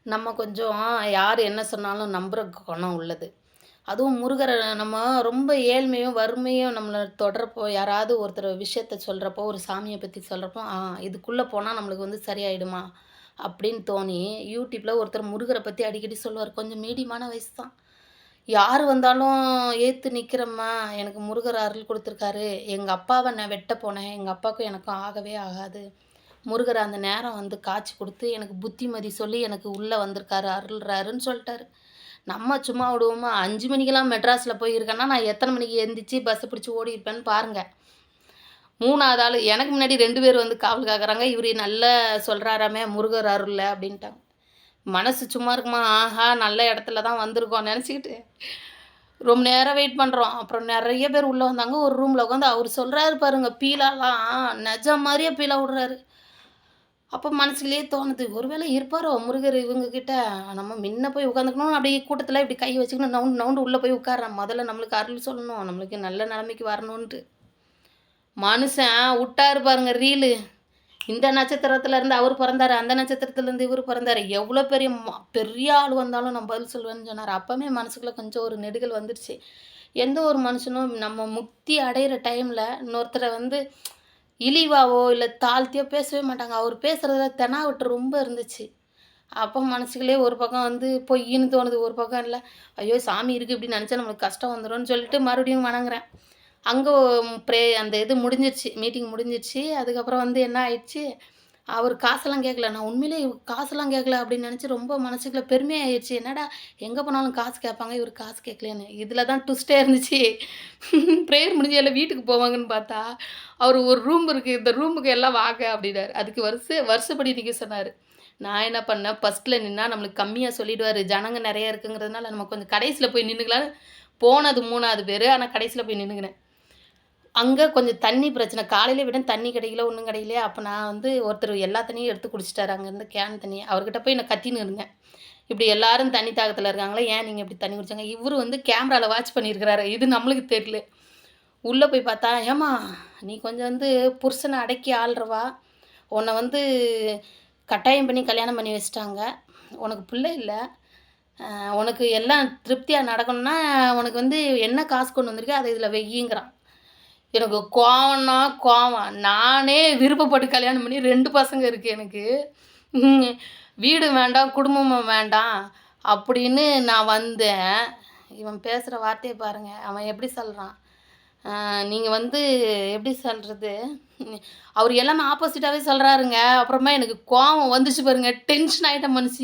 நம்ம கொஞ்சம் யார் என்ன சொன்னாலும் நம்புற குணம் உள்ளது. அதுவும் முருகர நம்ம ரொம்ப ஏழ்மையும், வறுமையும் நம்மள தொடரப்போ, யாராவது ஒருத்தர் விஷயத்த சொல்றப்போ, ஒரு சாமிய பத்தி சொல்றப்போ, இதுக்குள்ள போனா நம்மளுக்கு வந்து சரியாயிடுமா? அப்படின்னு தோணி, YouTubeல ஒருத்தர் முருகர பத்தி அடிக்கடி சொல்லுவாரு. கொஞ்சம் மீடியமான வயசு தான். யார் வந்தாலும் ஏத்து நிக்கிறேம்மா, எனக்கு முருகர் அருள் குடுத்துருக்காரு. எங்க அப்பாவ நான் வெட்ட போனேன். எங்க அப்பாவுக்கும் எனக்கும் ஆகவே ஆகாது. முருகர் அந்த நேரம் வந்து காட்சி குடுத்து, எனக்கு புத்திமதி சொல்லி எனக்கு உள்ள வந்திருக்காரு, அருள்றாருன்னு சொல்ட்டாரு. நம்ம சும்மா விடுவோமா? 5 மணிக்கெல்லாம் மெட்ராஸ்ல போய் இருக்கேன்னா, நான் எத்தன மணிக்கு எந்திரிச்சு பஸ் பிடிச்சு ஓடியிருப்பேன்னு பாருங்க. 3வது ஆளு எனக்கு முன்னாடி 2 பேர் வந்து காவல் காக்குறாங்க. இவரு நல்லா சொல்றாராமே முருகர் அருள்ல அப்டின்ட்டாங்க. மனசு சும்மா இருக்குமா? ஆஹா! நல்ல இடத்துல தான் வந்திருக்கோம் நெனச்சுக்கிட்டு, ரொம்ப நேரம் வெயிட் பண்றோம். அப்புறம் நெறைய பேர் உள்ள வந்தாங்க. ஒரு ரூம்ல உட்காந்து அவரு சொல்றாரு பாருங்க, பீலாலாம் நெஜம் மாரியே பீலா விடுறாரு. அப்போ மனசுலயே தோணுது, ஒருவேளை இருப்பாரோ முருகர் இவங்க கிட்ட? நம்ம முன்ன போய் உட்காந்துக்கணும், அப்படியே கூட்டத்தில இப்படி கை வச்சுக்கணும், நவுண்டு நவுண்டு உள்ள போய் உட்கார்றேன். முதல்ல நம்மளுக்கு அருள் சொல்லணும், நம்மளுக்கு நல்ல நிலைமைக்கு வரணுன்ட்டு. மனுஷன் உட்டாரு பாருங்க ரீலு. இந்த நட்சத்திரத்துல இருந்து அவரு பொறந்தாரு, அந்த நட்சத்திரத்துல இருந்து இவரு பொறந்தாரு. எவ்வளோ பெரிய பெரிய ஆள் வந்தாலும் நான் பதில் சொல்லுவேன்னு சொன்னாரு. அப்பவே மனசுக்குள்ள கொஞ்சம் ஒரு நெடுகல் வந்துருச்சு. எந்த ஒரு மனுஷனும் நம்ம முக்தி அடையிற டைம்ல இன்னொருத்தர வந்து இழிவாவோ, இல்ல தாழ்த்தியோ பேசவே மாட்டாங்க. அவரு பேசுறதுல தெனாவட்டு ரொம்ப இருந்துச்சு. அப்போ மனசுக்குள்ளயே ஒரு பக்கம் வந்து பொய்யின்னு தோணுது, ஒரு பக்கம் இல்ல. ஐயோ! சாமி இருக்கு இப்படின்னு நெனச்சா நம்மளுக்கு கஷ்டம் வந்துரும்ன்னு சொல்லிட்டு மறுபடியும் வணங்குறேன். அங்க அந்த இது முடிஞ்சிருச்சு. மீட்டிங் முடிஞ்சிருச்சு. அதுக்கப்புறம் வந்து என்ன ஆயிடுச்சு, அவரு காசெல்லாம் கேட்கல. நான் உண்மையிலே காசெல்லாம் கேட்கல அப்படின்னு நெனச்சு ரொம்ப மனசுக்குள்ள பெருமையாயிருச்சு. என்னடா எங்க போனாலும் காசு கேட்பாங்க, இவரு காசு கேட்கலன்னு. இதில தான் ட்விஸ்ட்டே இருந்துச்சு. பிரேயர் முடிஞ்சு எல்லாம் வீட்டுக்கு போவாங்கன்னு பார்த்தா, அவரு ஒரு ரூம் இருக்கு. இந்த ரூமுக்கு எல்லாம் வாங்க அப்படின்னாரு. அதுக்கு வருஷப்படி நிக்க சொன்னாரு. நான் என்ன பண்ணேன், ஃபர்ஸ்ட்ல நின்னா நம்மளுக்கு கம்மியா சொல்லிடுவாரு. ஜனங்க நெறைய இருக்குங்கிறதுனால நம்ம கொஞ்சம் கடைசில போய் நின்னுக்கலான்னு போனது 3வது பேரு. ஆனா கடைசில போய் நின்னுக்கினேன். அங்க கொஞ்சம் தண்ணி பிரச்சனை. காலையில விட தண்ணி கிடைக்கல, ஒண்ணும் கிடைக்கலையா, அப்ப நான் வந்து ஒருத்தர் எல்லா தண்ணியும் எடுத்து குடிச்சுட்டாரு அங்கருந்து கேன் தண்ணிய. அவர்கிட்ட போய் நான் கத்தின்னு இருந்தேன். இப்படி எல்லாரும் தண்ணி தாகத்துல இருக்காங்களே, ஏன் நீங்க இப்படி தண்ணி குடிச்சாங்க? இவரு வந்து கேமரால வாட்ச் பண்ணியிருக்கிறாரு. இது நம்மளுக்கு தெரியல. உள்ள போய் பார்த்தா, "ஏம்மா நீ கொஞ்சம் வந்து புருஷன அடக்கி ஆள்றவா. உன்ன வந்து கட்டாயம் பண்ணி கல்யாணம் பண்ணி வச்சுட்டாங்க. உனக்கு பிள்ளை இல்ல. உனக்கு எல்லாம் திருப்தியா நடக்கணும்னா, உனக்கு வந்து என்ன காசு கொண்டு வந்திருக்கியோ, அத இதில வையிங்கிறான்." எனக்கு கோவம்னா கோவம். நானே விருப்பப்பட்டு கல்யாணம் பண்ணி 2 பசங்க இருக்கு எனக்கு. ம். வீடு வேண்டாம், குடும்பமும் வேண்டாம் அப்படின்னு நான் வந்தேன். இவன் பேசுற வார்த்தைய பாருங்க. அவன் எப்படி சொல்றான்? நீங்க வந்து எப்படி சொல்றது? அவரு எல்லாமே ஆப்போசிட்டாவே சொல்றாருங்க. அப்புறமா எனக்கு கோவம் வந்துச்சு பாருங்க. டென்ஷன் ஆயிட்டேன் மனுஷி.